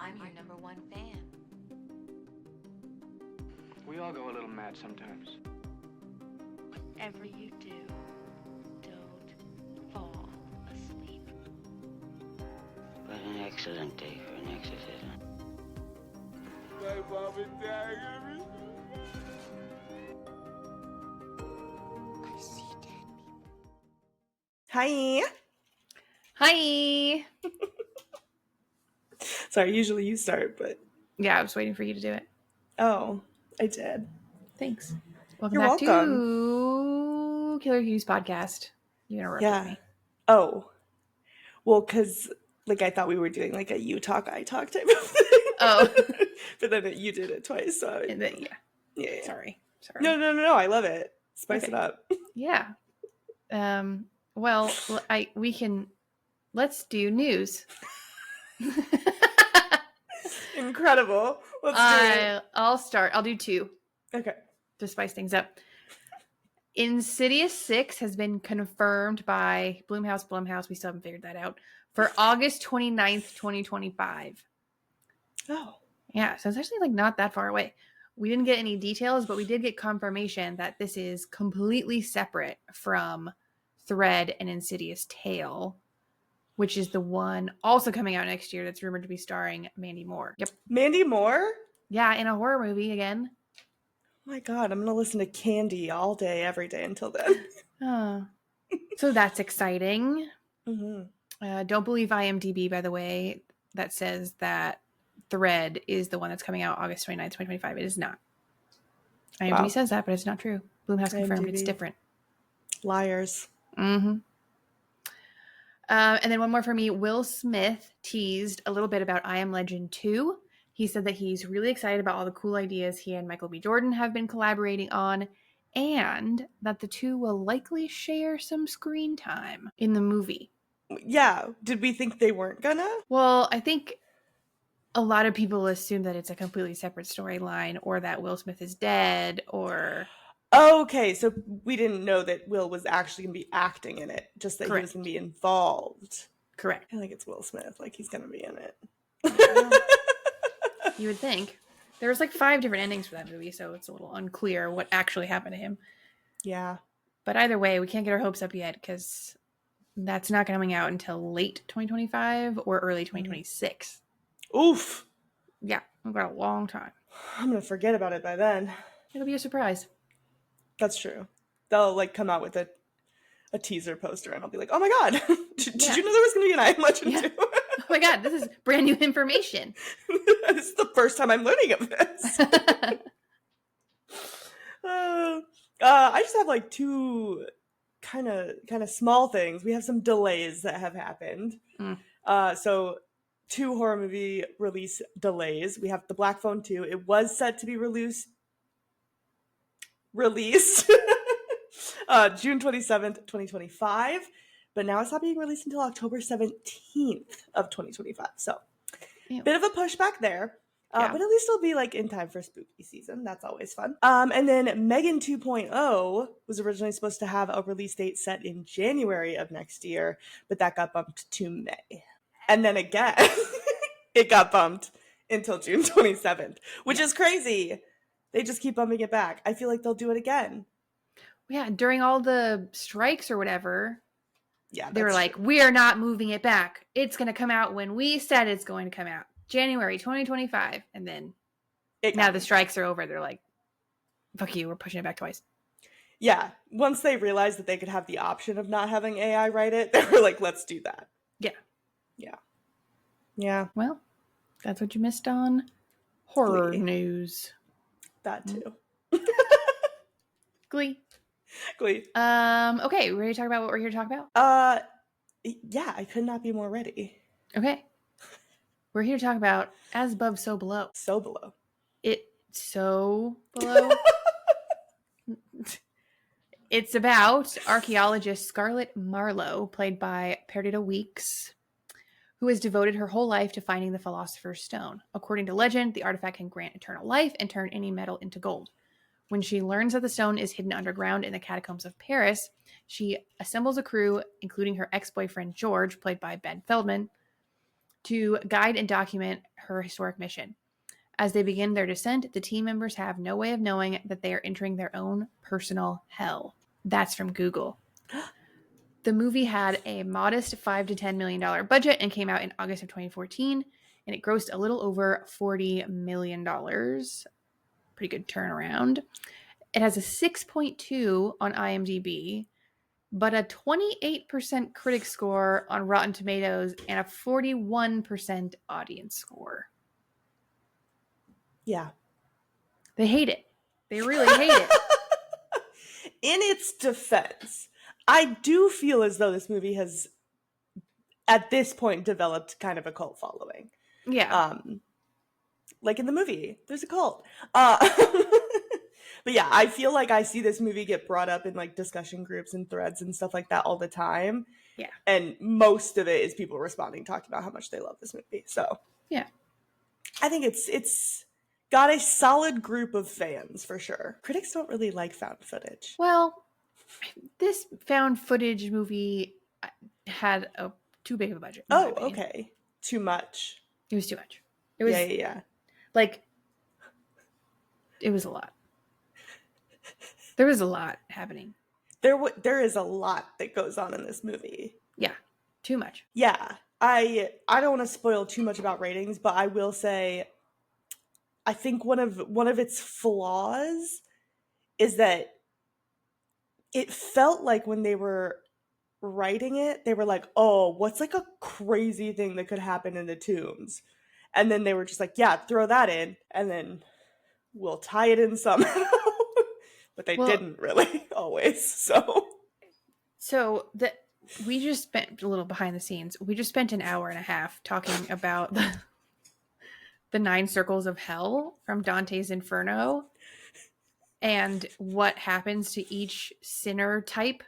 I'm your #1 fan. We all go a little mad sometimes. Whatever you do, don't fall asleep. What an excellent day for an exorcism. My mom and dad are gonna be... I see dead Hi. Hi. Sorry, usually you start, but... Yeah, I was waiting for you to do it. Oh, I did. Thanks. Welcome You're back welcome. to Killer Hughes Podcast. You interrupted me. Oh. Well, because, like, I thought we were doing, like, a you talk, I talk type of thing. Oh. But then you did it twice, so... And then, Yeah. Sorry. No, I love it. Spice it up. Yeah. Well, let's do news. Incredible. Let's do it. I'll start. I'll do 2 Okay. to spice things up. Insidious 6 has been confirmed by Blumhouse. We still haven't figured that out. For August 29th, 2025. Oh. Yeah, so it's actually like not that far away. We didn't get any details, but we did get confirmation that this is completely separate from Thread and Insidious Tale, which is the one also coming out next year that's rumored to be starring Mandy Moore. Yep. Mandy Moore? Yeah, in a horror movie again. Oh my god, I'm going to listen to Candy all day, every day until then. Oh. So that's exciting. Mm-hmm. Don't believe IMDb, by the way, that says that Thread is the one that's coming out August 29th, 2025. It is not. IMDb says that, but it's not true. Blumhouse confirmed it's different. Liars. Mm-hmm. And then one more for me. Will Smith teased a little bit about I Am Legend 2. He said that he's really excited about all the cool ideas he and Michael B. Jordan have been collaborating on, and that the two will likely share some screen time in the movie. Yeah. Did we think they weren't gonna? Well, I think a lot of people assume that it's a completely separate storyline, or that Will Smith is dead, or... Okay, so we didn't know that Will was actually going to be acting in it, just that Correct. he was going to be involved. Correct. I think it's Will Smith, like he's going to be in it. You would think. There was like 5 different endings for that movie, so it's a little unclear what actually happened to him. Yeah. But either way, we can't get our hopes up yet, because that's not coming out until late 2025 or early 2026. Oof. Yeah, we've got a long time. I'm going to forget about it by then. It'll be a surprise. That's true. They'll like come out with a teaser poster and I'll be like, oh my god, did you know there was going to be an I Am Legend 2? Oh my god, this is brand new information. This is the first time I'm learning of this. I just have like 2 kind of small things. We have some delays that have happened. So 2 horror movie release delays. We have The Black Phone 2. It was set to be released June 27th, 2025, but now it's not being released until October 17th of 2025. So bit of a pushback there. But at least it'll be like in time for spooky season. That's always fun. And then Megan 2.0 was originally supposed to have a release date set in January of next year, but that got bumped to May. And then again, it got bumped until June 27th, which is crazy. They just keep bumping it back. I feel like they'll do it again. Yeah, during all the strikes or whatever, they were like, true. we are not moving it back. It's going to come out when we said it's going to come out. January 2025. And then now the strikes are over. They're like, fuck you, we're pushing it back twice. Yeah, once they realized that they could have the option of not having AI write it, they were like, let's do that. Yeah. Well, that's what you missed on horror Glee. news. That too. Glee. Okay, ready to talk about what we're here to talk about? Yeah, I could not be more ready. Okay. We're here to talk about As Above, So Below. So below. It's so below. It's about archaeologist Scarlett Marlowe, played by Perdita Weeks, who has devoted her whole life to finding the Philosopher's Stone. According to legend, the artifact can grant eternal life and turn any metal into gold. When she learns that the stone is hidden underground in the catacombs of Paris, she assembles a crew, including her ex-boyfriend George, played by Ben Feldman, to guide and document her historic mission. As they begin their descent, the team members have no way of knowing that they are entering their own personal hell. That's from Google. The movie had a modest $5 to $10 million budget and came out in August of 2014, and it grossed a little over $40 million. Pretty good turnaround. It has a 6.2 on IMDb, but a 28% critic score on Rotten Tomatoes and a 41% audience score. Yeah. They hate it. They really hate it. In its defense, I do feel as though this movie has, at this point, developed kind of a cult following. Yeah. Like in the movie, there's a cult. But yeah, I feel like I see this movie get brought up in like discussion groups and threads and stuff like that all the time. Yeah. And most of it is people responding, talking about how much they love this movie. So yeah, I think it's got a solid group of fans for sure. Critics don't really like found footage. Well, this found footage movie had too big of a budget. Oh, okay. Too much. It was too much. It was yeah. Like, it was a lot. There was a lot happening. There is a lot that goes on in this movie. Yeah, too much. Yeah, I don't want to spoil too much about ratings, but I will say, I think one of its flaws is that it felt like when they were writing it, they were like, "Oh, what's like a crazy thing that could happen in the tombs?" And then they were just like, "Yeah, throw that in, and then we'll tie it in somehow." But they didn't really always. So we just spent a little behind the scenes. We just spent an hour and a half talking about the 9 circles of hell from Dante's Inferno and what happens to each sinner type.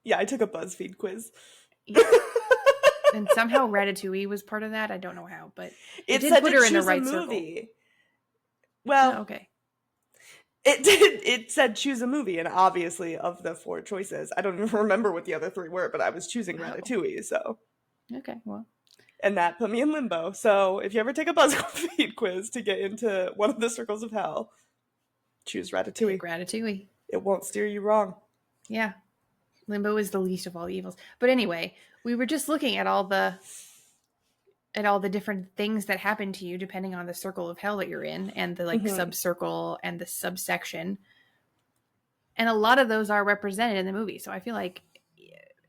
Yeah, I took a BuzzFeed quiz. And somehow Ratatouille was part of that. I don't know how, but it did said put to her in the choose right a circle. movie. Well, Oh, okay. It did. It said choose a movie, and obviously of the 4 choices, I don't even remember what the other 3 were, but I was choosing Ratatouille, so. Okay, well. And that put me in limbo. So if you ever take a BuzzFeed quiz to get into one of the circles of hell, choose Ratatouille. Ratatouille. It won't steer you wrong. Yeah. Limbo is the least of all evils. But anyway, we were just looking at all the different things that happen to you depending on the circle of hell that you're in and the sub-circle and the subsection. And a lot of those are represented in the movie. So I feel like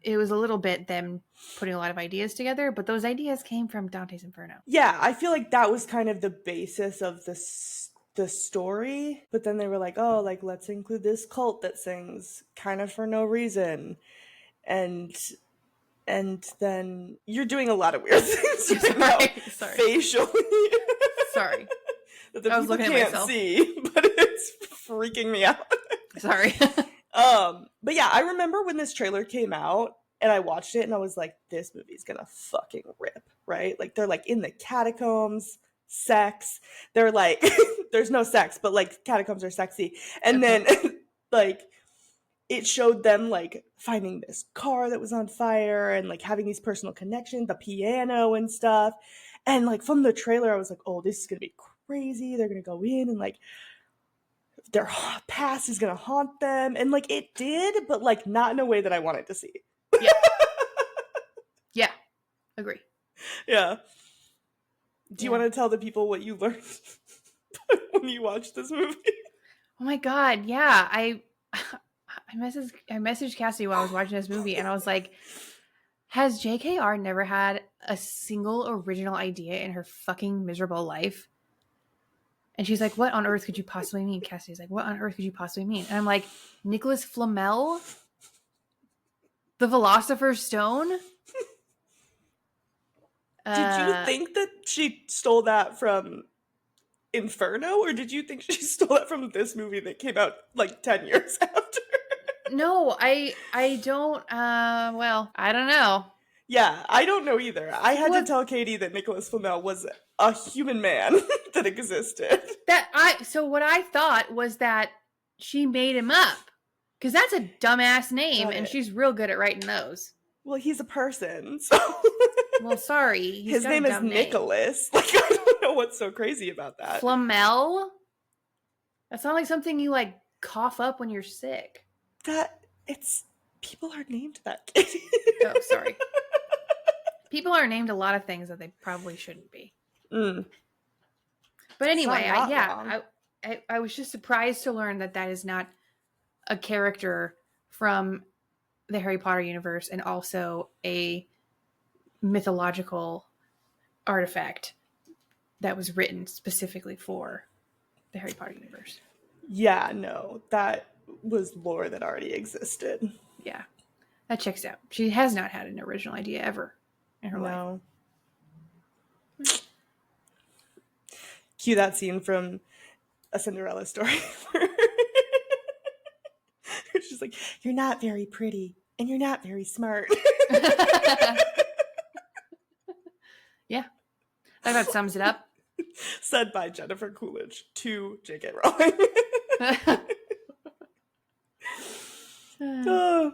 it was a little bit them putting a lot of ideas together, but those ideas came from Dante's Inferno. Yeah, I feel like that was kind of the basis of the story. But then they were like, oh, like, let's include this cult that sings kind of for no reason. And then you're doing a lot of weird things right now, facially. Sorry. That the I was people looking at can't myself. see, but it's freaking me out. Sorry. But yeah, I remember when this trailer came out and I watched it and I was like, this movie's gonna fucking rip, right? Like, they're like in the catacombs, sex. They're like, there's no sex, but like catacombs are sexy. And then like, it showed them like finding this car that was on fire and like having these personal connections, the piano and stuff. And like from the trailer, I was like, oh, this is going to be crazy. They're going to go in and like their past is going to haunt them. And like it did, but like not in a way that I wanted to see. Yeah. Yeah. Agree. Yeah. Do you want to tell the people what you learned when you watched this movie? Oh my God. Yeah. I messaged Cassie while I was watching this movie and I was like, has JKR never had a single original idea in her fucking miserable life? And she's like, what on earth could you possibly mean? Cassie's like, what on earth could you possibly mean? And I'm like, Nicholas Flamel? The Philosopher's Stone? Did you think that she stole that from Inferno, or did you think she stole that from this movie that came out like 10 years after? No, I don't, well, I don't know. Yeah, I don't know either. I had to tell Katie that Nicholas Flamel was a human man that existed. So what I thought was that she made him up. Because that's a dumbass name, and she's real good at writing those. Well, he's a person, so... Well, sorry. His name is Nicholas. Like, I don't know what's so crazy about that. Flamel? That sounds like something you like cough up when you're sick. People are named that. Oh, sorry. People are named a lot of things that they probably shouldn't be. Mm. But anyway, It's not wrong. I was just surprised to learn that is not a character from the Harry Potter universe and also a mythological artifact that was written specifically for the Harry Potter universe. Yeah, no, that was lore that already existed. Yeah, that checks out. She has not had an original idea ever in her life. Cue that scene from A Cinderella Story. She's like, you're not very pretty and you're not very smart. Yeah, that sums it up. Said by Jennifer Coolidge to J.K. Rowling. Oh,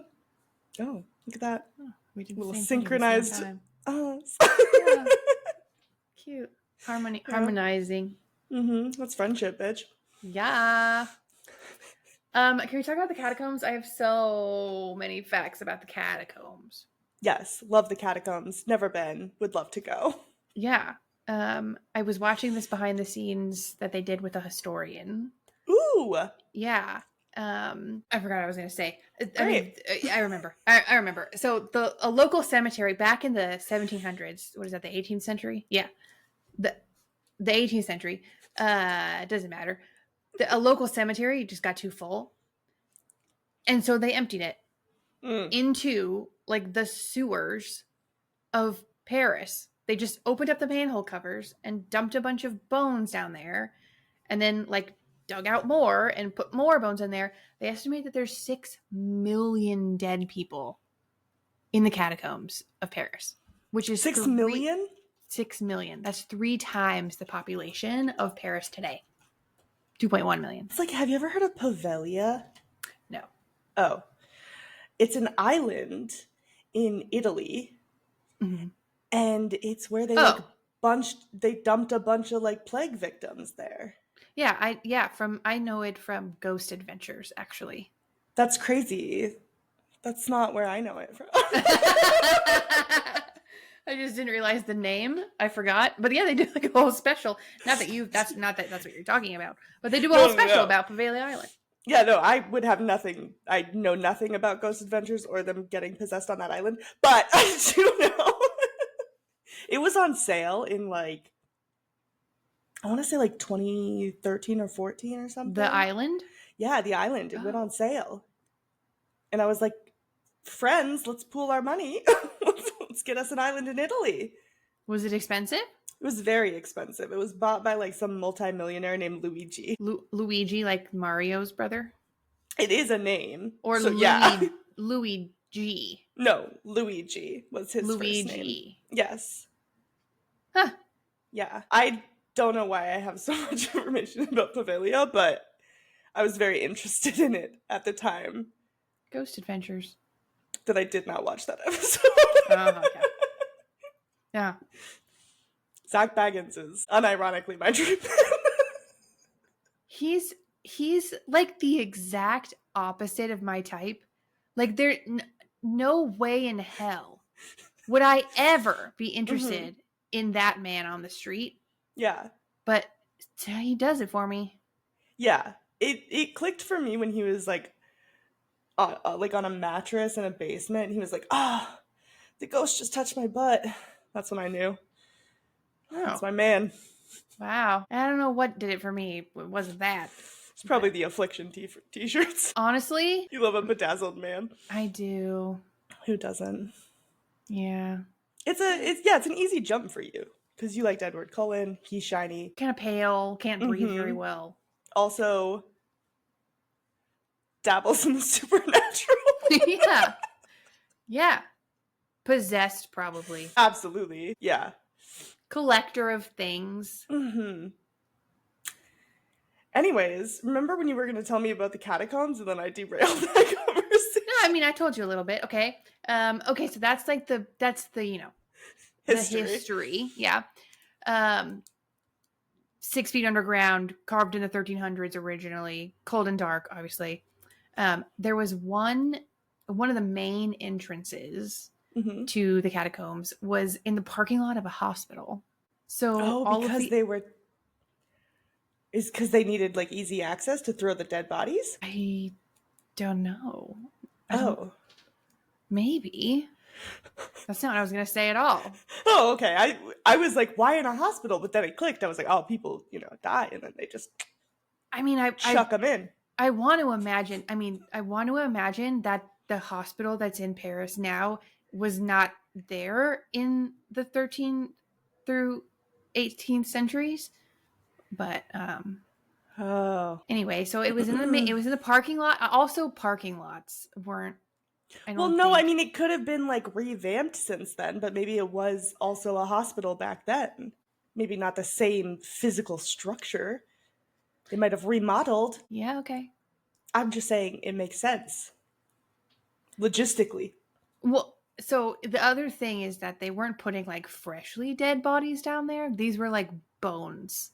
look at that. We did Little the same thing synchronized. at the same Oh, time. Yeah. Cute. Harmonizing. That's friendship, bitch. Yeah. Can we talk about the catacombs? I have so many facts about the catacombs. Yes, love the catacombs. Never been. Would love to go. Yeah. I was watching this behind the scenes that they did with a historian. Ooh. Yeah. I forgot what I was going to say. I remember. I remember. So a local cemetery back in the 1700s, what is that, the 18th century? Yeah. The 18th century. It doesn't matter. A local cemetery just got too full. And so they emptied it into like the sewers of Paris. They just opened up the manhole covers and dumped a bunch of bones down there and then like dug out more and put more bones in there. They estimate that there's 6 million dead people in the catacombs of Paris, which is 6 million? 6 million. That's 3 times the population of Paris today. 2.1 million. It's like, have you ever heard of Poveglia? No. Oh. It's an island in Italy. Mm-hmm. And it's where they they dumped a bunch of like plague victims there. Yeah, I know it from Ghost Adventures, actually. That's crazy. That's not where I know it from. I just didn't realize the name. I forgot. But yeah, they do like a whole special. That's what you're talking about. But they do a whole special about Poveglia Island. Yeah, no, I would have nothing. I know nothing about Ghost Adventures or them getting possessed on that island. But I do know. It was on sale in like, I want to say like 2013 or 14 or something. The island? Yeah, the island. It went on sale. And I was like, friends, let's pool our money. Let's get us an island in Italy. Was it expensive? It was very expensive. It was bought by like some multimillionaire named Luigi. Luigi, like Mario's brother? It is a name. Or so, Luigi. No, Luigi was his first name. Luigi. Yes. Huh. Yeah. I don't know why I have so much information about Poveglia, but I was very interested in it at the time. Ghost Adventures. That I did not watch that episode. Oh, okay. Yeah. Zach Baggins is unironically my dream man. He's like the exact opposite of my type. Like there no way in hell would I ever be interested in that man on the street. Yeah. But he does it for me. Yeah. It clicked for me when he was like on a mattress in a basement and he was like, the ghost just touched my butt. That's when I knew. Oh. That's my man. Wow. I don't know what did it for me. It wasn't that. It's probably the Affliction t-shirts. Honestly? You love a bedazzled man. I do. Who doesn't? Yeah. It's an easy jump for you. Because you liked Edward Cullen. He's shiny. Kind of pale. Can't breathe very well. Also, dabbles in the supernatural. Yeah. Yeah. Possessed, probably. Absolutely. Yeah. Collector of things. Anyways, remember when you were going to tell me about the catacombs and then I derailed that conversation? No, I mean, I told you a little bit. Okay. Okay, so that's like the history. the history. Yeah. 6 feet underground, carved in the 1300s originally, cold and dark, obviously. There was one of the main entrances to the catacombs was in the parking lot of a hospital. So is because they needed like easy access to throw the dead bodies? I don't know. Maybe. That's not what I was going to say at all. Oh, okay. I was like, why in a hospital? But then it clicked. I was like, oh, people, die, and then they just chuck them in. I want to imagine that the hospital that's in Paris now was not there in the 13th through 18th centuries. But anyway, so it was in the parking lot. Also, parking lots weren't. It could have been like revamped since then, but maybe it was also a hospital back then. Maybe not the same physical structure. They might have remodeled. Yeah, okay. I'm just saying it makes sense. Logistically. Well, so the other thing is that they weren't putting like freshly dead bodies down there. These were like bones.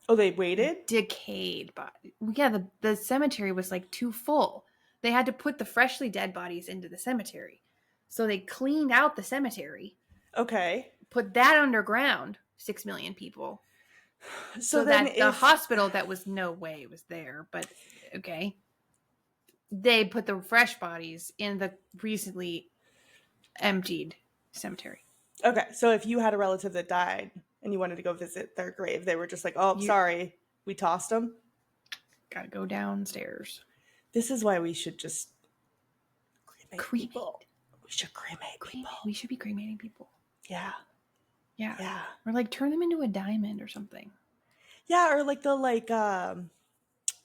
Oh, they waited? Decayed bodies. Yeah, the cemetery was like too full. They had to put the freshly dead bodies into the cemetery. So they cleaned out the cemetery. Okay. Put that underground, 6 million people. So then that the hospital that was no way was there, but okay. They put the fresh bodies in the recently emptied cemetery. Okay, so if you had a relative that died and you wanted to go visit their grave, they were just like, sorry, we tossed them? Gotta go downstairs. This is why we should just cremate people. We should cremate people. We should be cremating people. Yeah. Or like turn them into a diamond or something. Yeah, or like the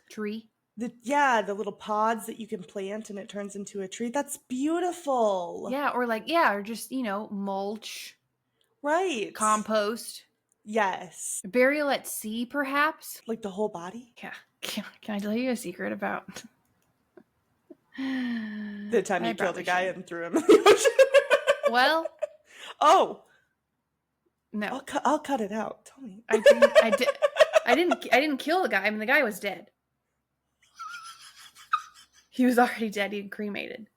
tree. The little pods that you can plant and it turns into a tree. That's beautiful. Yeah, or just, mulch. Right. Compost. Yes. Burial at sea, perhaps. Like the whole body? Yeah. Can I tell you a secret about the time you killed a guy and threw him in the ocean? Well. Oh. No. I'll cut it out. Tell me. I didn't kill the guy. I mean, the guy was dead. He was already dead. He cremated.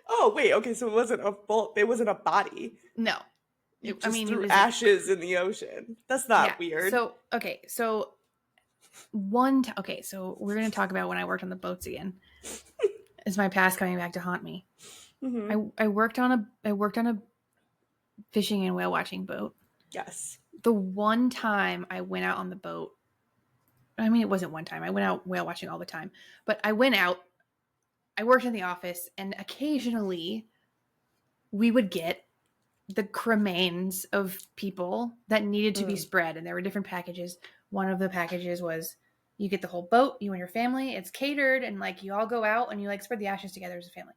Oh, wait. Okay, so it wasn't a bullet. It wasn't a body. No. You just threw ashes in the ocean. That's not weird. So we're going to talk about when I worked on the boats again. Is my past coming back to haunt me? Mm-hmm. I worked on a fishing and whale watching boat. Yes. The one time I went out on the boat, I mean, it wasn't one time. I went out whale watching all the time. But I went out, I worked in the office, and occasionally we would get the cremains of people that needed to be spread. And there were different packages. One of the packages was you get the whole boat, you and your family. It's catered, and like you all go out and you like spread the ashes together as a family.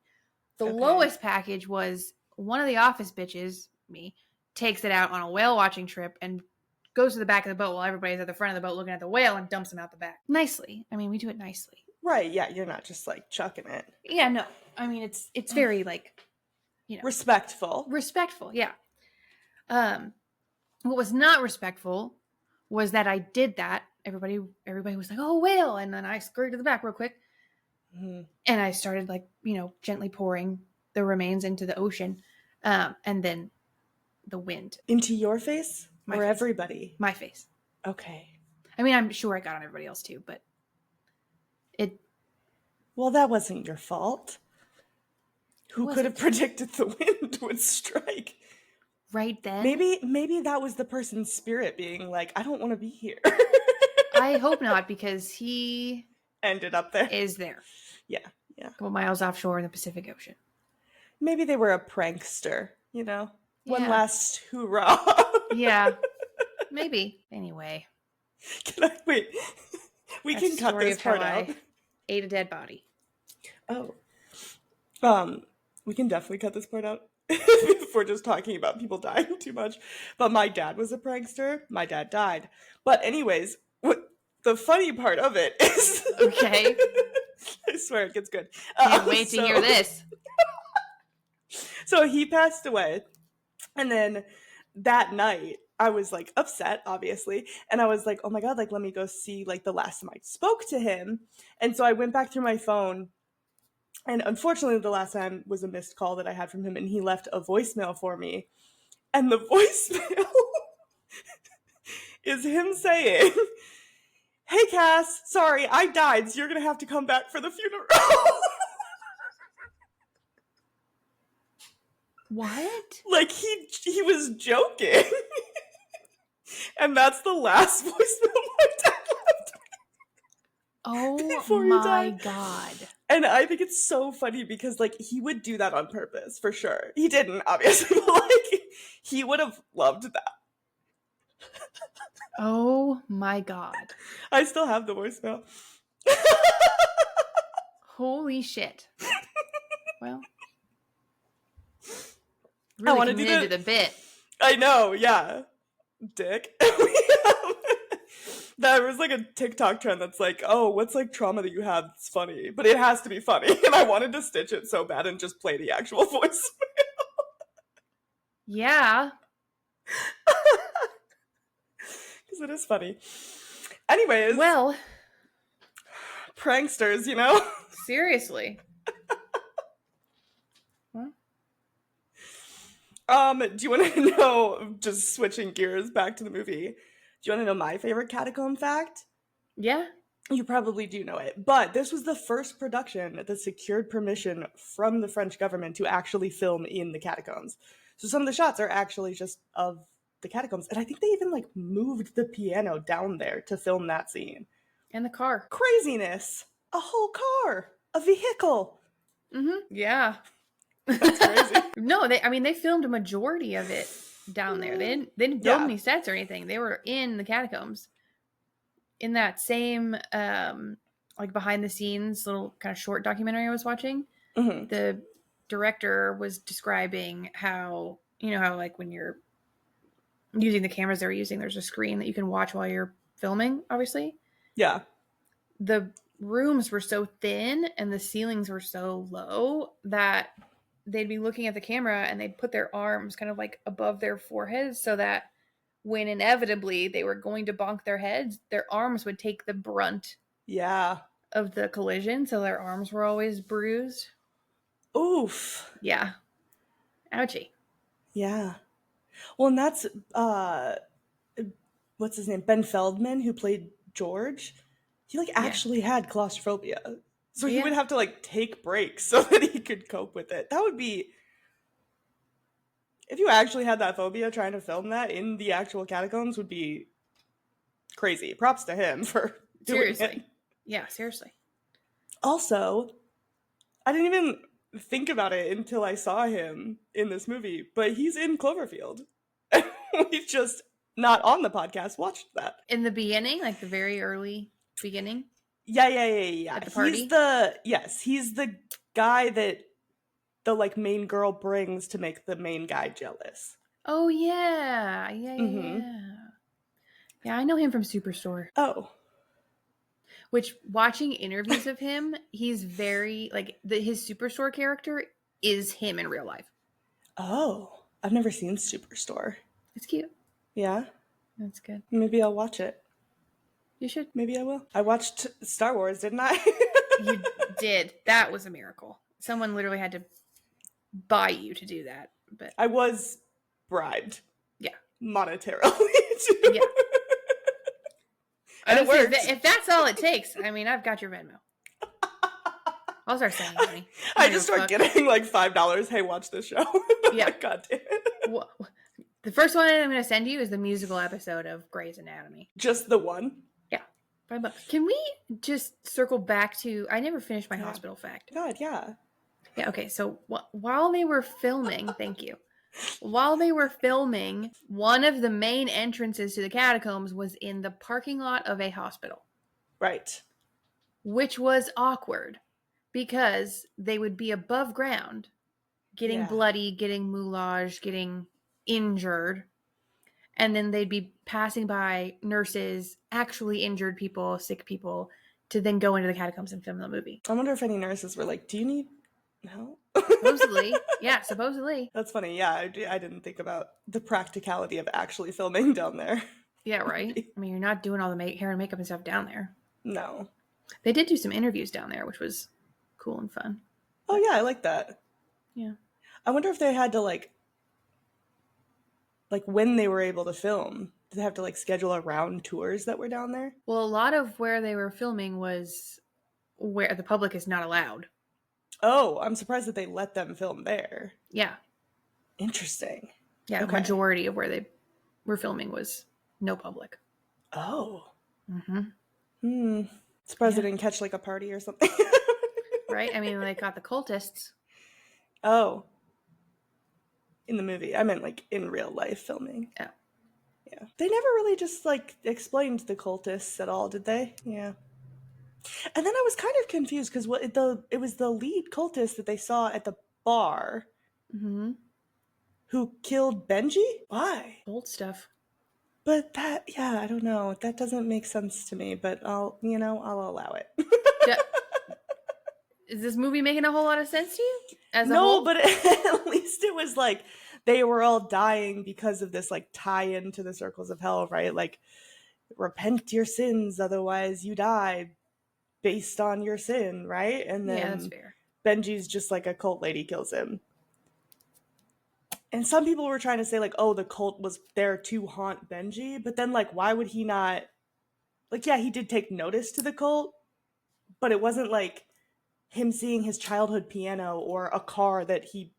The lowest package was one of the office bitches, me, takes it out on a whale watching trip and goes to the back of the boat while everybody's at the front of the boat looking at the whale and dumps them out the back. Nicely. I mean, we do it nicely. Right, yeah, you're not just like chucking it. Yeah, no. I mean, it's very like, respectful. Respectful, yeah. What was not respectful was that I did that. Everybody was like, "Oh, whale." And then I scurried to the back real quick. Mm-hmm. And I started like, gently pouring the remains into the ocean. And then the wind. Into your face? My or face. Everybody? My face. Okay. I mean, I'm sure I got on everybody else too, but well, that wasn't your fault. Who could have predicted the wind would strike? Right then? Maybe that was the person's spirit being like, I don't want to be here. I hope not, because he ended up there. Is there. Yeah. A couple miles offshore in the Pacific Ocean. Maybe they were a prankster, One last hoorah. Yeah. Maybe. Anyway. Wait. We can cut this part out. I ate a dead body. Oh. We can definitely cut this part out if we're just talking about people dying too much. But my dad was a prankster. My dad died. But anyways, what the funny part of it is... Okay. I swear it gets good. Can't wait to hear this. So he passed away. And then that night, I was like upset, obviously, and I was like, oh my god, like let me go see like the last time I spoke to him. And so I went back through my phone, and unfortunately the last time was a missed call that I had from him, and he left a voicemail for me. And the voicemail is him saying, hey Cass, sorry, I died, so you're gonna have to come back for the funeral. What? Like he was joking. And that's the last voicemail my dad left me. Oh Before he my died. god. And I think it's so funny because like he would do that on purpose, for sure. He didn't, obviously, but like he would have loved that. Oh my god. I still have the voicemail. Holy shit. Well, I really wanna do committed to the bit. I know, yeah. Dick. There was like a TikTok trend that's like, oh, what's like trauma that you have that's funny? But it has to be funny. And I wanted to stitch it so bad and just play the actual voice. Yeah. Because it is funny. Anyways. Well, pranksters, you know? seriously. Do you want to know, just switching gears back to the movie, do you want to know my favorite catacomb fact? Yeah. You probably do know it, but this was the first production that secured permission from the French government to actually film in the catacombs. So some of the shots are actually just of the catacombs, and I think they even like moved the piano down there to film that scene. And the car. Craziness! A whole car! A vehicle! Mm-hmm. Yeah. That's crazy. No, they filmed a majority of it down there. They didn't build any sets or anything. They were in the catacombs. In that same like behind the scenes little kind of short documentary I was watching, the director was describing how, you know, how like when you're using the cameras they were using, there's a screen that you can watch while you're filming, obviously. Yeah. The rooms were so thin and the ceilings were so low that they'd be looking at the camera and they'd put their arms kind of like above their foreheads so that when inevitably they were going to bonk their heads, their arms would take the brunt of the collision. So their arms were always bruised. Oof. Yeah. Ouchie. Yeah. Well, and that's, what's his name? Ben Feldman, who played George. He like actually had claustrophobia. So he would have to like take breaks so that he could cope with it. That would be, if you actually had that phobia, trying to film that in the actual catacombs would be crazy. Props to him for doing it. Yeah, seriously. Also, I didn't even think about it until I saw him in this movie, but he's in Cloverfield. We just, not on the podcast, watched that. In the beginning, like the very early beginning? Yeah. At the party? He's the guy that the like main girl brings to make the main guy jealous. Oh yeah. Yeah, I know him from Superstore. Oh. Which, watching interviews of him, he's very like his Superstore character is him in real life. Oh, I've never seen Superstore. It's cute. Yeah? That's good. Maybe I'll watch it. You should. Maybe I will. I watched Star Wars, didn't I? You did. That was a miracle. Someone literally had to buy you to do that. But I was bribed. Yeah. Monetarily. Yeah. And it worked. If that's all it takes, I mean, I've got your Venmo. I'll start sending money. I just start getting like $5. Hey, watch this show. Yeah. Like, God damn it. The first one I'm going to send you is the musical episode of Grey's Anatomy. Just the one? Yeah. $5. Can we just circle back to, I never finished my hospital fact. God, yeah. Yeah, okay. So while they were filming, thank you. While they were filming, one of the main entrances to the catacombs was in the parking lot of a hospital. Right. Which was awkward because they would be above ground, getting bloody, getting moulage, getting injured. And then they'd be passing by nurses, actually injured people, sick people, to then go into the catacombs and film the movie. I wonder if any nurses were like, do you need No. Supposedly. Yeah, supposedly. That's funny. Yeah, I didn't think about the practicality of actually filming down there. Yeah, right? I mean, you're not doing all the hair and makeup and stuff down there. No. They did do some interviews down there, which was cool and fun. Oh, yeah, I like that. Yeah. I wonder if they had to, like when they were able to film, did they have to, like, schedule around tours that were down there? Well, a lot of where they were filming was where the public is not allowed. Oh, I'm surprised that they let them film there. Yeah. Interesting. Yeah, Okay. the majority of where they were filming was no public. Oh. Mm-hmm. Surprised Yeah. they didn't catch, like, a party or something. Right? I mean, they got the cultists. Oh. In the movie. I meant, like, in real life filming. Oh. Yeah. They never really just, like, explained the cultists at all, did they? Yeah. And then I was kind of confused because it was the lead cultist that they saw at the bar Mm-hmm. who killed Benji? Why? Old stuff. But I don't know. That doesn't make sense to me, but I'll allow it. Yeah. Is this movie making a whole lot of sense to you? As a No, whole? but at least it was like they were all dying because of this like tie-in to the circles of hell, right? Like repent your sins, otherwise you die based on your sin, right? And then Yeah, that's fair. Benji's just like a cult lady kills him. And some people were trying to say like, oh, the cult was there to haunt Benji, but then like why would he not, like, yeah, he did take notice to the cult, but it wasn't like him seeing his childhood piano or a car that he,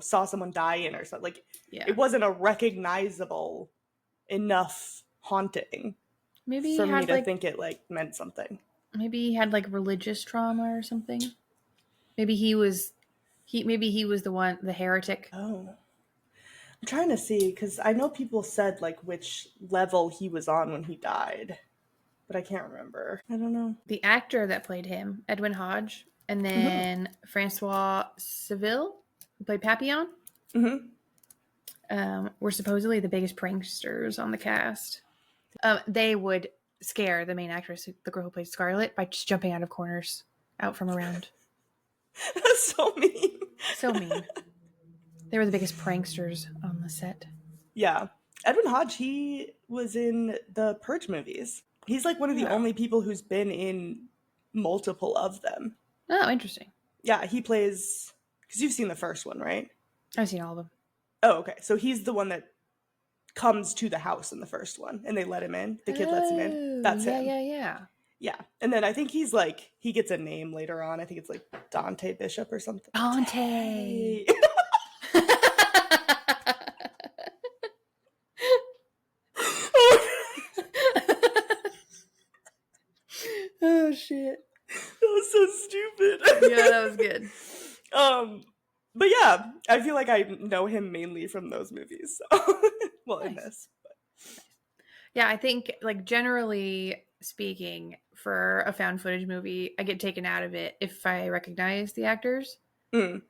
saw someone die in or something. Like, Yeah. it wasn't a recognizable enough haunting Maybe for he me had to like think it like meant something. maybe he had like religious trauma or something. Maybe he was the heretic. Oh. I'm trying to see, because I know people said like which level he was on when he died, but I can't remember. I don't know. The actor that played him, Edwin Hodge, and then Francois Civil, who played Papillon, were supposedly the biggest pranksters on the cast. They would scare the main actress, the girl who played Scarlett, by just jumping out of corners, out from around. That's so mean. So mean. They were the biggest pranksters on the set. Yeah. Edwin Hodge, he was in the Purge movies. He's like one of the only people who's been in multiple of them. Oh, interesting. Yeah, he plays, because you've seen the first one, right? I've seen all of them. Oh, okay. So he's the one that comes to the house in the first one, and they let him in. The kid lets him in. That's him. Yeah. Yeah. And then I think he's like, he gets a name later on. I think it's like Dante Bishop or something. Dante. Oh, shit. That was so stupid. Yeah, that was good. But yeah, I feel like I know him mainly from those movies. So. Well, in this. But. Yeah, I think, like, generally speaking, for a found footage movie, I get taken out of it if I recognize the actors. The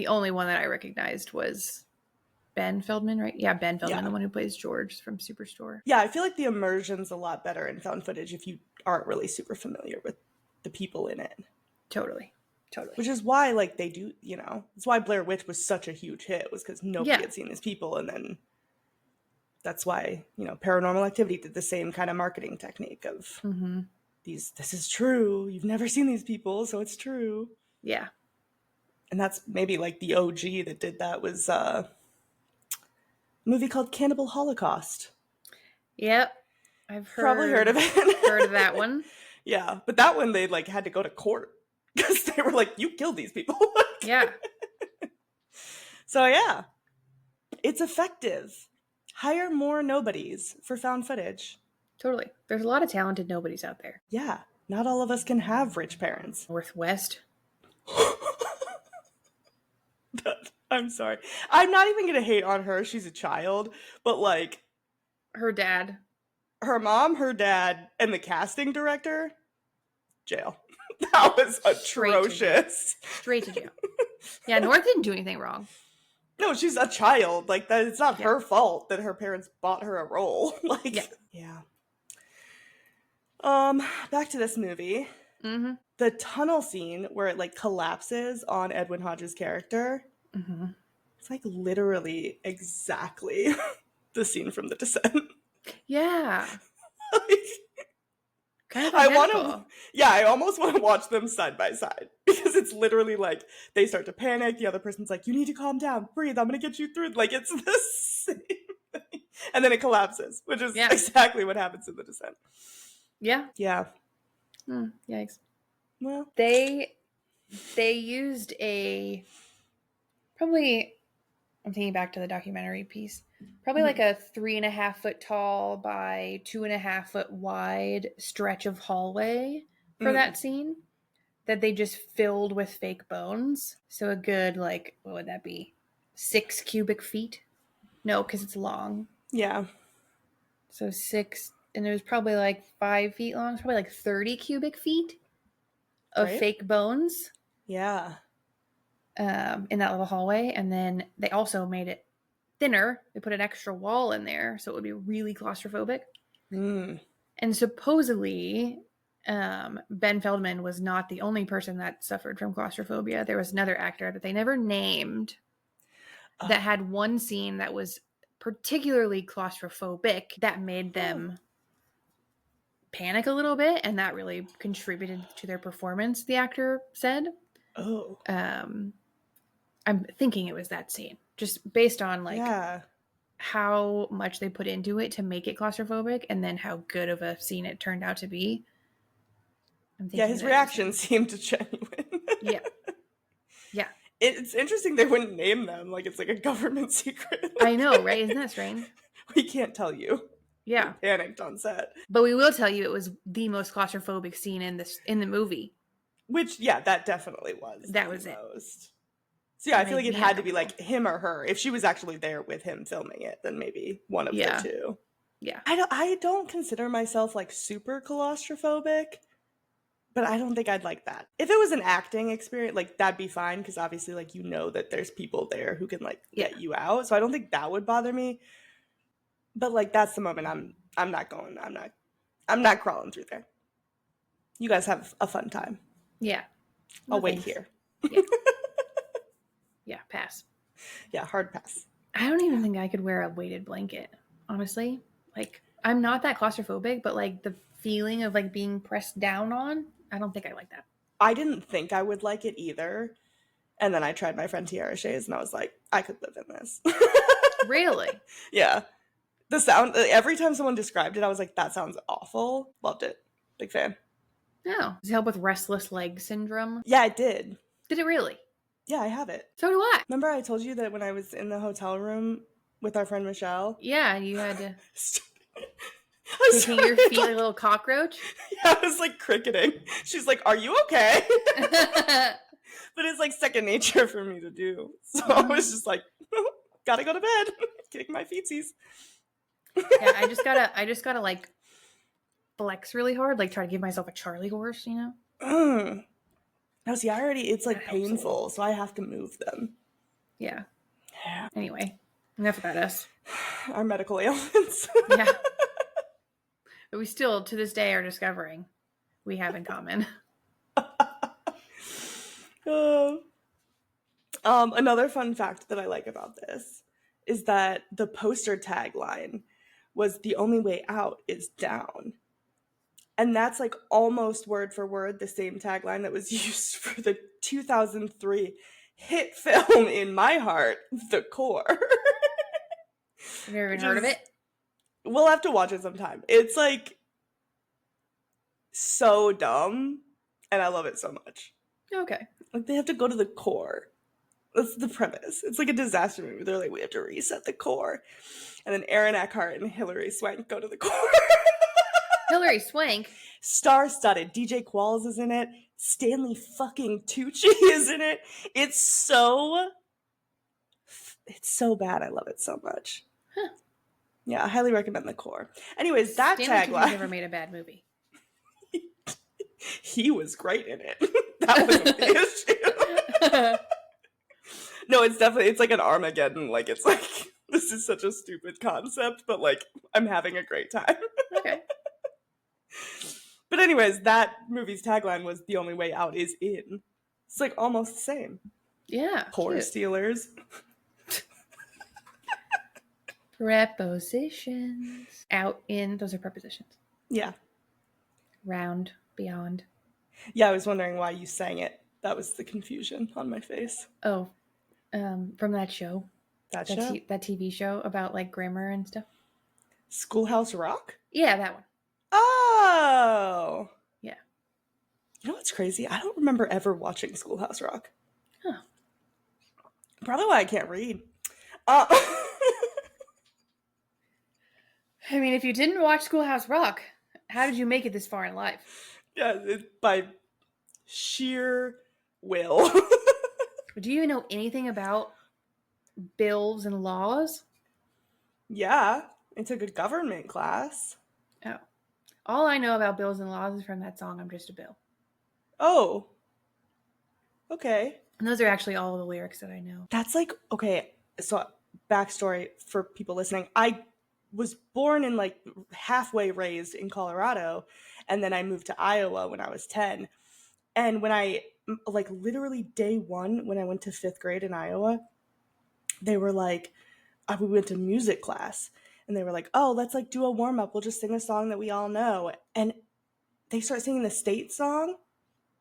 only one that I recognized was Ben Feldman, right? Yeah, Ben Feldman, the one who plays George from Superstore. Yeah, I feel like the immersion's a lot better in found footage if you aren't really super familiar with the people in it. Totally. Which is why, like, they do, it's why Blair Witch was such a huge hit, was because nobody had seen these people, and then that's why, Paranormal Activity did the same kind of marketing technique of this is true, you've never seen these people, so it's true. Yeah. And that's maybe, like, the OG that did that was a movie called Cannibal Holocaust. Yep. I've probably heard of it. Heard of that one. Yeah, but that one they, like, had to go to court. Because they were like, you killed these people. Yeah. So, yeah. It's effective. Hire more nobodies for found footage. Totally. There's a lot of talented nobodies out there. Yeah. Not all of us can have rich parents. Northwest. I'm sorry. I'm not even going to hate on her. She's a child. But, like... Her dad. Her mom, her dad, and the casting director... Jail. That was atrocious. Straight to jail. Yeah, North didn't do anything wrong. No, she's a child. Like, that. It's not her fault that her parents bought her a role. Like, yeah. Back to this movie. Mm-hmm. The tunnel scene where it like collapses on Edwin Hodges' character, Mm-hmm. it's like literally exactly the scene from The Descent. Yeah. Like, Kind of I identical. want to, yeah, I almost want to watch them side by side because it's literally like they start to panic. The other person's like, "You need to calm down, breathe. I'm gonna get you through." Like it's the same thing, and then it collapses, which is exactly what happens in The Descent. Yeah. Yeah. Yikes. Well, They used a probably. I'm thinking back to the documentary piece. Probably like a 3.5 foot tall by 2.5 foot wide stretch of hallway for that scene that they just filled with fake bones. So a good, like, what would that be? 6 cubic feet? No, because it's long. yeah. So 6, and it was probably like 5 feet long. It's probably like 30 cubic feet of fake bones. Yeah. In that little hallway. And then they also made it thinner. They put an extra wall in there so it would be really claustrophobic. And supposedly Ben Feldman was not the only person that suffered from claustrophobia. There was another actor that they never named that had one scene that was particularly claustrophobic that made them panic a little bit, and that really contributed to their performance, the actor said. I'm thinking it was that scene, just based on like how much they put into it to make it claustrophobic, and then how good of a scene it turned out to be. Yeah, his reaction seemed genuine. Yeah. It's interesting they wouldn't name them, like it's like a government secret. I know, right? Isn't that strange? We can't tell you. Yeah. We panicked on set. But we will tell you it was the most claustrophobic scene in the movie. Which, yeah, that definitely was. That was it. Most. So yeah, I feel like it had to be like him or her. If she was actually there with him filming it, then maybe one of the two. Yeah. I don't consider myself like super claustrophobic, but I don't think I'd like that. If it was an acting experience, like that'd be fine, because obviously like you know that there's people there who can like get you out. So I don't think that would bother me. But like that's the moment I'm not crawling through there. You guys have a fun time. Yeah. I'll wait here. Yeah. Yeah, pass. Yeah, hard pass. I don't even think I could wear a weighted blanket, honestly. Like, I'm not that claustrophobic, but like the feeling of like being pressed down on, I don't think I like that. I didn't think I would like it either. And then I tried my friend Tiara Shay's and I was like, I could live in this. Really? Yeah. The sound, every time someone described it, I was like, that sounds awful. Loved it. Big fan. Oh. Does it help with restless leg syndrome? Yeah, it did. Did it really? Yeah, I have it. So do I. Remember I told you that when I was in the hotel room with our friend Michelle? Yeah, you had to... Kicking your feet like a little cockroach? Yeah, I was like cricketing. She's like, are you okay? But it's like second nature for me to do. So I was just like, gotta go to bed. Kick my feetsies. Yeah, I just gotta like flex really hard, like try to give myself a Charlie horse, you know? No, see, it's like painful, so I have to move them. Yeah. Anyway, enough about us. Our medical ailments. Yeah. But we still, to this day, are discovering we have in common. Another fun fact that I like about this is that the poster tagline was "The only way out is down." And that's like almost word for word the same tagline that was used for the 2003 hit film In My Heart, The Core. Have you ever heard of it? We'll have to watch it sometime. It's like so dumb, and I love it so much. Okay. Like they have to go to the core. That's the premise. It's like a disaster movie. They're like, we have to reset the core. And then Aaron Eckhart and Hilary Swank go to the core. Hilary Swank? Star-studded. DJ Qualls is in it. Stanley fucking Tucci is in it. It's so bad. I love it so much. Huh. Yeah, I highly recommend The Core. Anyways, that Stanley tagline. Tucci never made a bad movie. He was great in it. That was the issue. No, it's like an Armageddon. Like, it's like, this is such a stupid concept, but like, I'm having a great time. Okay. But anyways, that movie's tagline was "The only way out is in." It's like almost the same. Yeah. Poor cute. Steelers. Prepositions. Out, in, those are prepositions. Yeah. Round, beyond. Yeah, I was wondering why you sang it. That was the confusion on my face. Oh, from that show. That show? That TV show about like grammar and stuff. Schoolhouse Rock? Yeah, that one. Oh! Yeah. You know what's crazy? I don't remember ever watching Schoolhouse Rock. Huh. Probably why I can't read. I mean, if you didn't watch Schoolhouse Rock, how did you make it this far in life? Yeah, by sheer will. Do you know anything about bills and laws? Yeah, I took a government class. Oh. All I know about bills and laws is from that song, I'm Just a Bill. Oh. Okay. And those are actually all the lyrics that I know. That's like, okay, so backstory for people listening. I was born and like halfway raised in Colorado, and then I moved to Iowa when I was 10. And when I, like literally day one, when I went to 5th grade in Iowa, they were like, we went to music class, and they were like, oh, let's like do a warm up. We'll just sing a song that we all know. And they start singing the state song.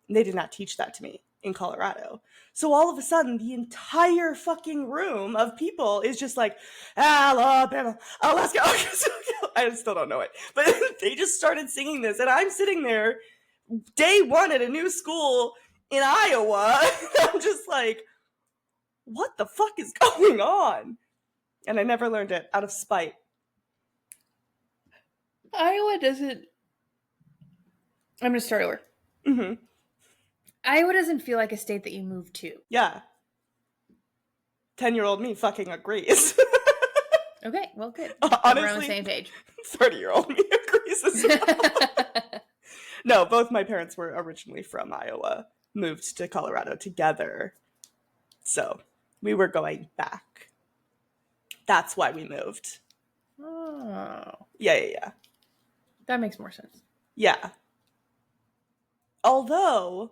And they did not teach that to me in Colorado. So all of a sudden, the entire fucking room of people is just like, Alabama, oh, let's go. I still don't know it. But they just started singing this. And I'm sitting there day one at a new school in Iowa. I'm just like, what the fuck is going on? And I never learned it out of spite. Iowa doesn't... I'm going to start over. Mm-hmm. Iowa doesn't feel like a state that you move to. Yeah. 10-year-old me fucking agrees. Okay, well, good. Honestly, we're on the same page. 30-year-old me agrees as well. No, both my parents were originally from Iowa, moved to Colorado together. So we were going back. That's why we moved. Oh. Yeah. That makes more sense. Yeah. Although,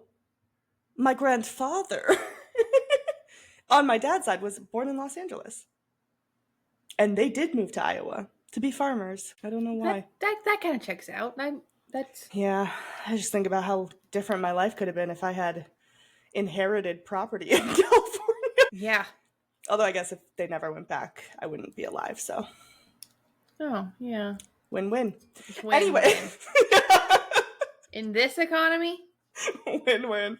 my grandfather on my dad's side was born in Los Angeles. And they did move to Iowa to be farmers. I don't know why. That kind of checks out. That's... Yeah, I just think about how different my life could have been if I had inherited property in California. Yeah. Although I guess if they never went back, I wouldn't be alive, so. Oh, yeah. Win-win. Win-win. Anyway. In this economy? Win-win.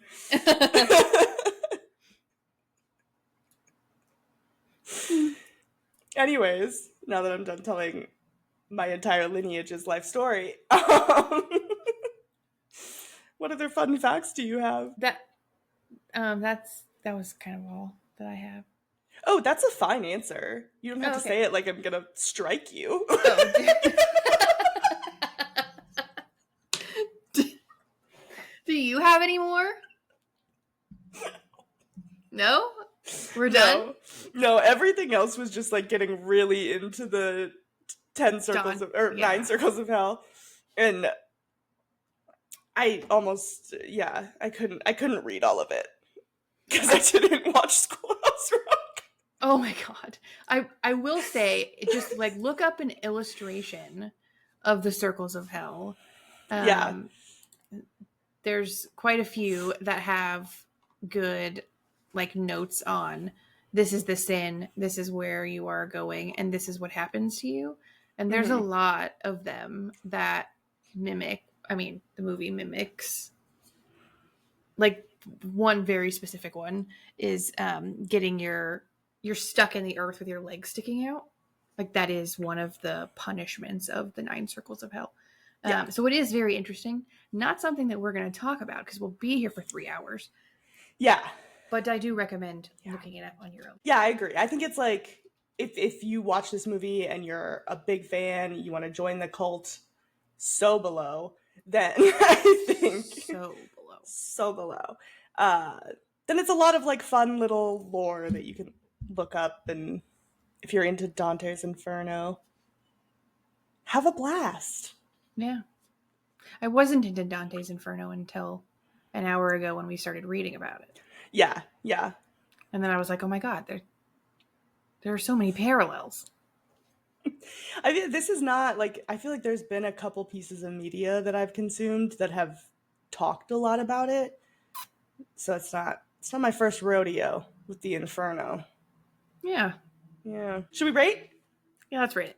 Anyways, now that I'm done telling my entire lineage's life story, what other fun facts do you have? That was kind of all that I have. Oh, that's a fine answer. You don't have to okay. say it like I'm gonna strike you. Oh, do you have any more? No? We're done? No, everything else was just like getting really into the 9 circles of hell. And I almost, I couldn't read all of it because I didn't watch Schoolhouse Rock. Oh my god. I will say, just like look up an illustration of the circles of hell. There's quite a few that have good like notes on this is the sin, this is where you are going, and this is what happens to you. And there's a lot of them that the movie mimics. Like one very specific one is getting you're stuck in the earth with your legs sticking out. Like that is one of the punishments of the 9 circles of hell. So it is very interesting. Not something that we're going to talk about because we'll be here for 3 hours. Yeah. But I do recommend looking it up on your own. Yeah, I agree. I think it's like if you watch this movie and you're a big fan, you want to join the cult so below, then I think so below. Then it's a lot of like fun little lore that you can look up, and if you're into Dante's Inferno, have a blast. Yeah. I wasn't into Dante's Inferno until an hour ago when we started reading about it. Yeah. And then I was like, oh my God, there are so many parallels. I mean, this is not like, I feel like there's been a couple pieces of media that I've consumed that have talked a lot about it. So it's not my first rodeo with the Inferno. Yeah. Should we rate? Yeah, let's rate it.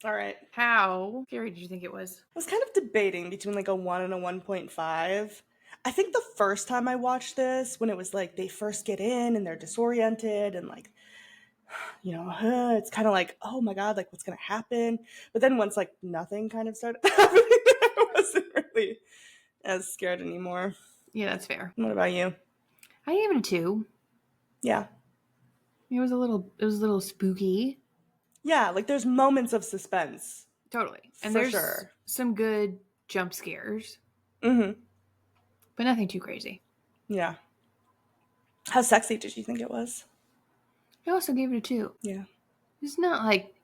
All right. How scary did you think it was? I was kind of debating between like a 1 and a 1.5. I think the first time I watched this, when it was like they first get in and they're disoriented and like, it's kind of like, oh my God, like what's going to happen? But then once like nothing kind of started happening, I wasn't really as scared anymore. Yeah, that's fair. What about you? I gave it a 2. Yeah. It was a little spooky. Yeah, like there's moments of suspense. Totally. And for there's sure. some good jump scares. Mm-hmm. But nothing too crazy. Yeah. How sexy did you think it was? I also gave it a 2. Yeah. It's not like,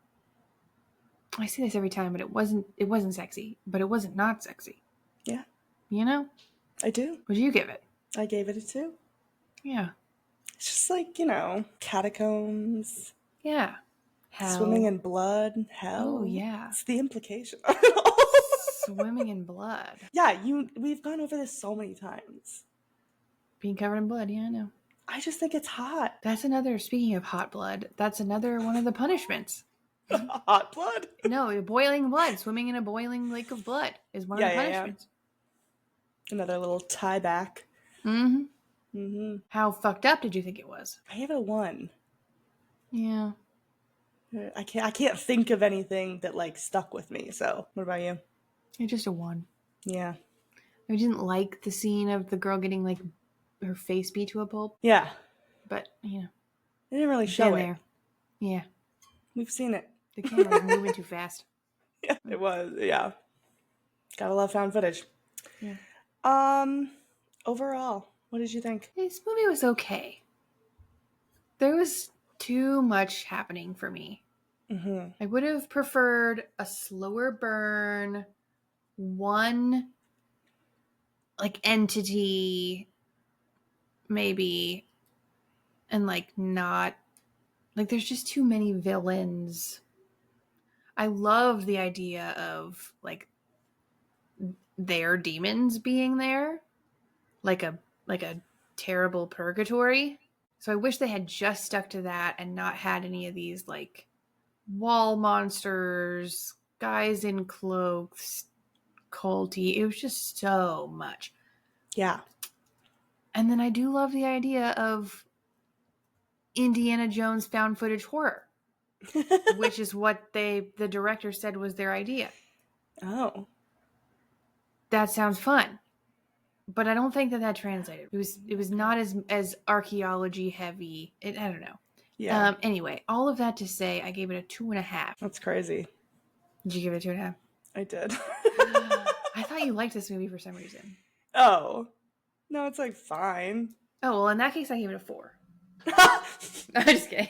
I say this every time, but it wasn't sexy, but it wasn't not sexy. Yeah. You know? I do. What did you give it? I gave it a 2. Yeah. It's just like, catacombs. Yeah. Hell. Swimming in blood. Hell. Oh, yeah. It's the implication. Swimming in blood. Yeah, we've gone over this so many times. Being covered in blood, yeah, I know. I just think it's hot. Speaking of hot blood, that's another one of the punishments. Hot blood? No, boiling blood. Swimming in a boiling lake of blood is one of the punishments. Yeah. Another little tie back. Mm-hmm. Mm-hmm. How fucked up did you think it was? I gave it a 1. Yeah. I can't think of anything that like stuck with me. So what about you? It's just a 1. Yeah. I didn't like the scene of the girl getting like her face beat to a pulp. Yeah. But They didn't really show it. There. Yeah. We've seen it. The camera was moving too fast. Yeah, it was. Yeah. Gotta love found footage. Yeah. Overall, what did you think? This movie was okay. There was too much happening for me. Mm-hmm. I would have preferred a slower burn, one like entity maybe, and like not like there's just too many villains. I love the idea of like their demons being there, like a terrible purgatory. So I wish they had just stuck to that and not had any of these like wall monsters, guys in cloaks, culty. It was just so much. Yeah. And then I do love the idea of Indiana Jones found footage horror, which is what the director said was their idea. Oh. That sounds fun. But I don't think that translated. It was not as archaeology heavy. I don't know. Yeah. Anyway, all of that to say, I gave it a 2.5. That's crazy. Did you give it a 2.5? I did. I thought you liked this movie for some reason. Oh. No, it's like fine. Oh, well, in that case, I gave it a 4. I'm just kidding.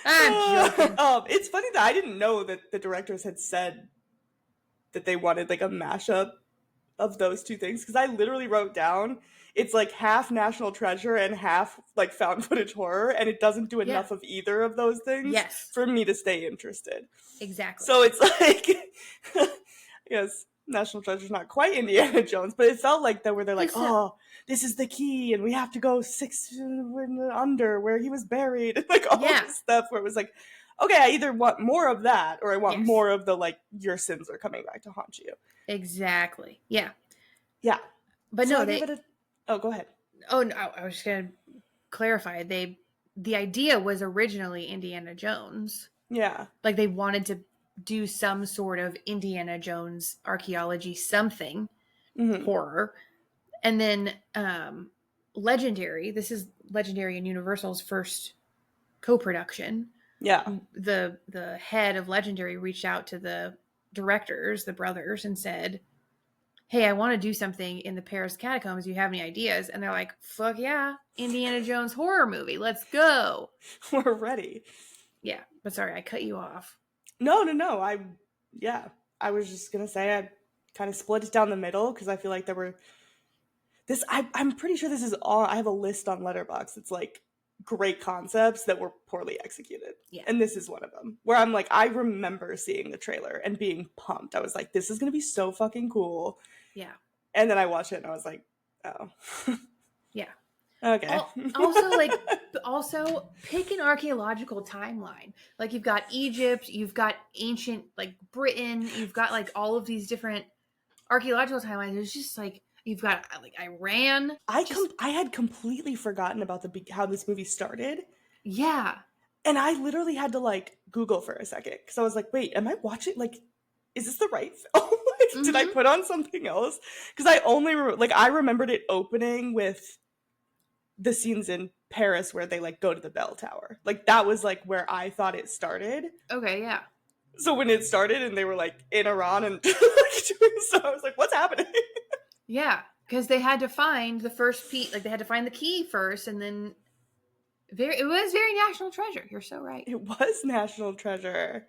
I'm joking. It's funny that I didn't know that the directors had said that they wanted like a mashup of those two things, because I literally wrote down it's like half National Treasure and half like found footage horror, and it doesn't do enough of either of those things for me to stay interested. Exactly. So it's like yes, National Treasure's not quite Indiana Jones, but it felt like that where they're like, oh, this is the key and we have to go 6 under where he was buried, like all this stuff where it was like, okay, I either want more of that or I want more of the like your sins are coming back to haunt you. Exactly. Yeah. Yeah. But so no, oh, go ahead. Oh no, I was just gonna clarify. The idea was originally Indiana Jones. Yeah. Like they wanted to do some sort of Indiana Jones archaeology something horror. And then Legendary, this is Legendary and Universal's first co-production. Yeah. The head of Legendary reached out to the directors, the brothers, and said, hey, I want to do something in the Paris Catacombs. Do you have any ideas? And they're like, fuck yeah, Indiana Jones horror movie. Let's go. We're ready. Yeah. But sorry, I cut you off. No. I was just going to say I kind of split it down the middle because I feel like there were I'm pretty sure this is all. I have a list on Letterboxd. It's like great concepts that were poorly executed. Yeah. And this is one of them where I'm like, I remember seeing the trailer and being pumped. I was like, this is going to be so fucking cool. Yeah. And then I watched it and I was like, oh. Yeah. Okay. Also pick an archaeological timeline. Like you've got Egypt, you've got ancient like Britain, you've got like all of these different archaeological timelines. It's just like you've got like Iran. I had completely forgotten about how this movie started. Yeah. And I literally had to like Google for a second because I was like, wait, am I watching? Like, is this the right film? Like, did I put on something else? Because I only I remembered it opening with the scenes in Paris where they like go to the bell tower. Like that was like where I thought it started. Okay, yeah. So when it started and they were like in Iran and like doing stuff, I was like, what's happening? Yeah, because they had to find the first piece. Like they had to find the key first, and then it was very National Treasure. You're so right. It was National Treasure.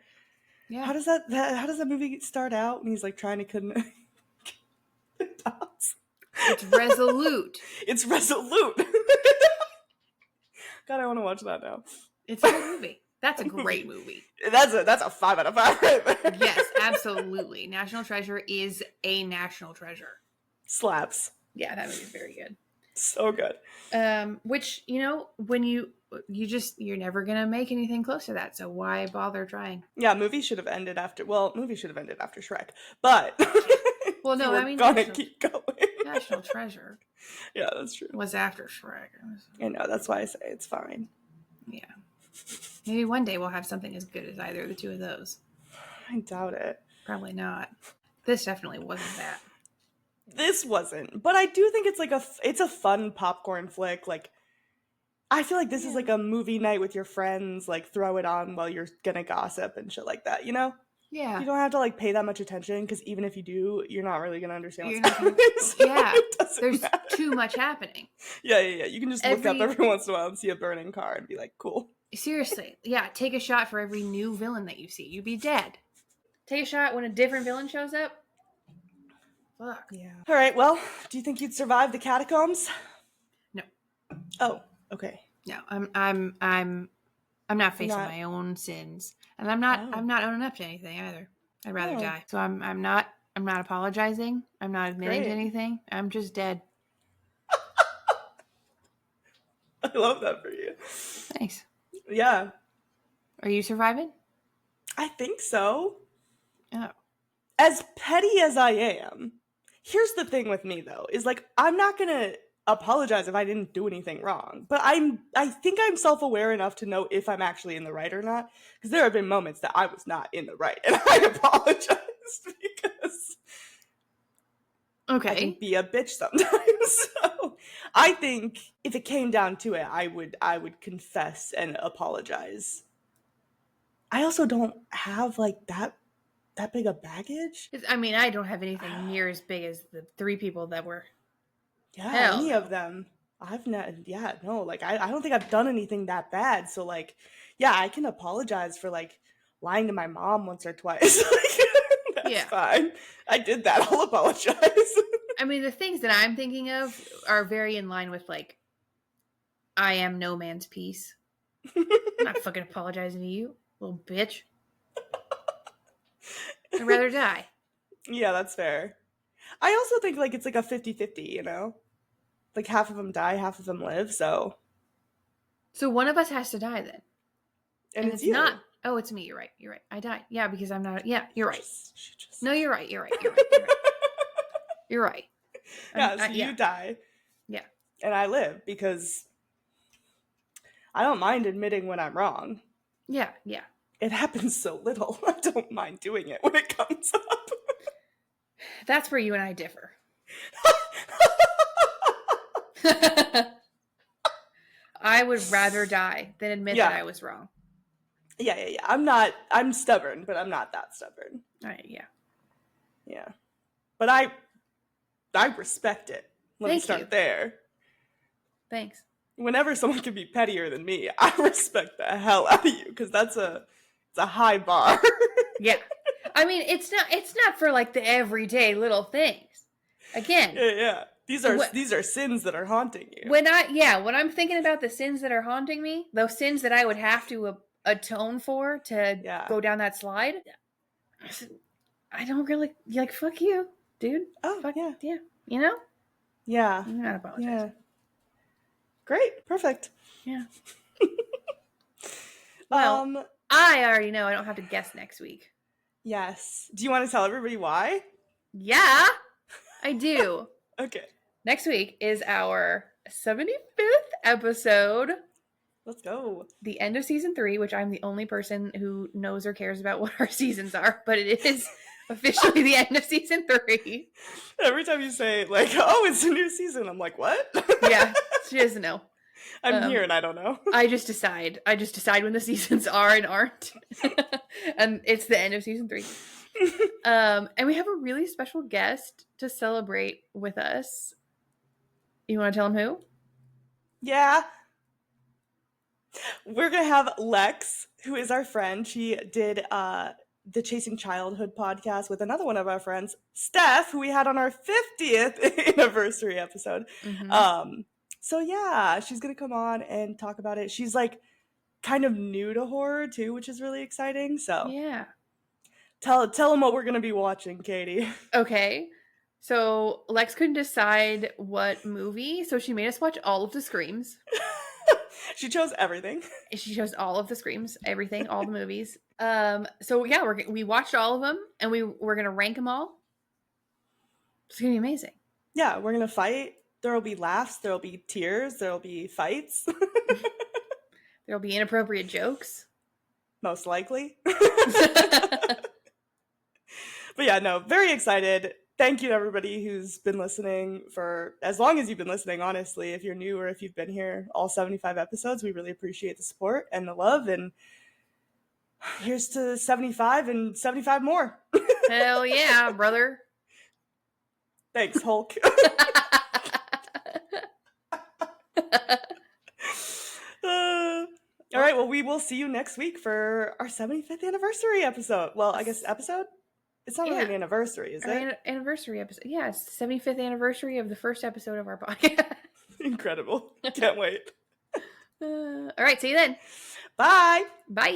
Yeah. How does that movie start out when he's like trying to connect the dots? It's Resolute. It's Resolute. God, I want to watch that now. It's a good movie. That's a great movie. That's a 5 out of 5 right there. Yes, absolutely. National Treasure is a national treasure. Slaps. Yeah, that movie's very good. So good. Which, you know, when you're never gonna make anything close to that, so why bother trying? Yeah, movie should have ended after Shrek. But well, no, I mean gonna keep going. National Treasure. Yeah, that's true. Was after Shrek. I know, that's why I say it's fine. Yeah. Maybe one day we'll have something as good as either of the two of those. I doubt it. Probably not. This definitely wasn't that. This wasn't, but I do think it's like it's a fun popcorn flick. Like, I feel like this is like a movie night with your friends. Like, throw it on while you're gonna gossip and shit like that. You know? Yeah. You don't have to like pay that much attention because even if you do, you're not really gonna understand You're what's not gonna- happening. So yeah. it doesn't There's matter. too much happening. Yeah. You can just look up every once in a while and see a burning car and be like, cool. Seriously. Yeah. Take a shot for every new villain that you see. You'd be dead. Take a shot when a different villain shows up. Fuck. Yeah. All right. Well, do you think you'd survive the catacombs? No. Oh. Okay. No. I'm not facing my own sins, and I'm not owning up to anything either. I'd rather die. So I'm not apologizing. I'm not admitting to anything. I'm just dead. I love that for you. Thanks. Yeah. Are you surviving? I think so. Oh. As petty as I am, here's the thing with me though, is like I'm not gonna apologize if I didn't do anything wrong. But I think I'm self-aware enough to know if I'm actually in the right or not. Because there have been moments that I was not in the right and I apologized because I can be a bitch sometimes. So I think if it came down to it, I would confess and apologize. I also don't have like that big a baggage. I mean, I don't have anything near as big as the 3 people that were. Yeah, any of them. I've not. Yeah, no. Like I don't think I've done anything that bad. So like, yeah, I can apologize for like lying to my mom once or twice. Like, that's fine. I did that. I'll apologize. I mean, the things that I'm thinking of are very in line with like, I am no man's peace. I'm not fucking apologizing to you, little bitch. I'd rather die. Yeah, that's fair. I also think like it's like a 50-50, you know? Like half of them die, half of them live, so one of us has to die then. And it's you. Not. Oh, it's me. You're right. I died. Yeah, because I'm not. Yeah, you're right. No, you're right. You're right. You're right. Yeah, so you die. Yeah. And I live because I don't mind admitting when I'm wrong. Yeah. It happens so little. I don't mind doing it when it comes up. That's where you and I differ. I would rather die than admit that I was wrong. Yeah. I'm stubborn, but I'm not that stubborn. Yeah. But I respect it. Let me start there. Thanks. Whenever someone can be pettier than me, I respect the hell out of you because it's a high bar. Yeah. I mean, it's not for like the everyday little things. Again, Yeah. These are sins that are haunting you. when I'm thinking about the sins that are haunting me, those sins that I would have to atone for to go down that slide, I don't really like. Fuck you, dude. Oh, fuck yeah. You know? Yeah. I'm not apologizing. Yeah. Great. Perfect. Yeah. Well, I already know I don't have to guess next week. Yes. Do you want to tell everybody why? Yeah, I do. Okay. Next week is our 75th episode. Let's go. The end of season 3, which I'm the only person who knows or cares about what our seasons are, but it is officially the end of season 3. Every time you say, like, oh, it's a new season, I'm like, what? Yeah, she doesn't know. I'm here and I don't know. I just decide when the seasons are and aren't. And it's the end of season 3. And we have a really special guest to celebrate with us. You want to tell him who? Yeah. We're going to have Lex, who is our friend. She did the Chasing Childhood podcast with another one of our friends, Steph, who we had on our 50th anniversary episode. Mm-hmm. So yeah, she's going to come on and talk about it. She's like kind of new to horror too, which is really exciting. So yeah. Tell them what we're going to be watching, Katie. Okay. So Lex couldn't decide what movie, so she made us watch all of the Screams. She chose everything. She chose all of the Screams, everything, all the movies. So yeah, we watched all of them, and we're gonna rank them all. It's gonna be amazing. Yeah, we're gonna fight. There will be laughs. There will be tears. There will be fights. There will be inappropriate jokes. Most likely. But yeah, no, very excited. Thank you to everybody who's been listening for as long as you've been listening, honestly. If you're new or if you've been here all 75 episodes, we really appreciate the support and the love. And here's to 75 and 75 more. Hell yeah, brother. Thanks, Hulk. All right, well, we will see you next week for our 75th anniversary episode. Well, I guess episode? It's not really an anniversry, is it? Anniversary episode. Yeah, it's the 75th anniversary of the first episode of our podcast. Incredible. Can't wait. All right, see you then. Bye. Bye.